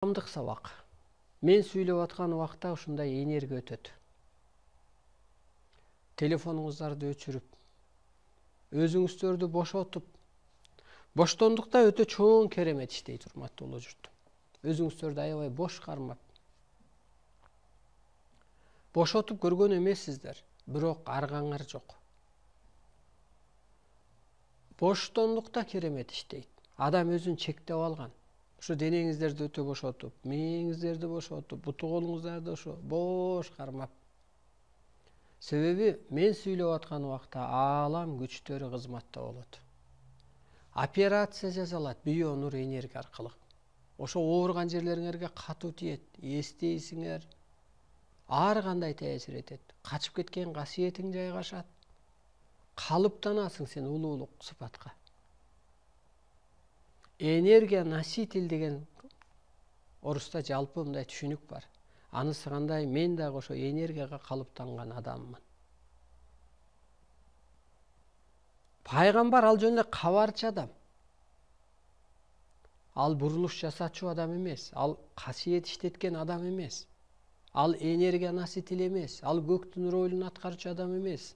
Коомдук сабак. Мен сүйлөп аткан убакта ушундай энергия өтөт. Телефонуңуздарды өчүрүп, өзүңүздөрдү бошотуп, боштондукта өтө чоң керемет иштейт, урматтуу журтум. Өзүңүздөрдү аябай бош кармап, бошотуп көргөн эмессиздер, бирок аргаңар жок. Боштондукта керемет иштейт. Адам өзүн чектеп алган. Ошо денеңиздерди өтө бошотуп, мээңиздерди бошотуп, буту колуңуздарды ошо бош кармап. Себеби мен сүйлөп аткан убакта аалам күчтөрү кызматта болот. Операция жасалат бионур энергия аркылуу. Ошо ооруган жерлериңерге катуу тиет, эстейсиңер. Ар кандай таасир этет. Качып кеткен касиетиң жайгашат. Калыптанасың сен улуулук сыпатка. Энергия носитель деген оруста жалпы мындай түшүнүк бар. Анысы кандай, мен дагы ошо энергияга калыптанган адаммын. Пайгамбар ал жөнүндө кабарчы адам. Ал бурулуш жасачу адам эмес, ал касиет иштеткен адам эмес. Ал энергия носитель эмес, ал көктүн ролун аткарчу адам эмес.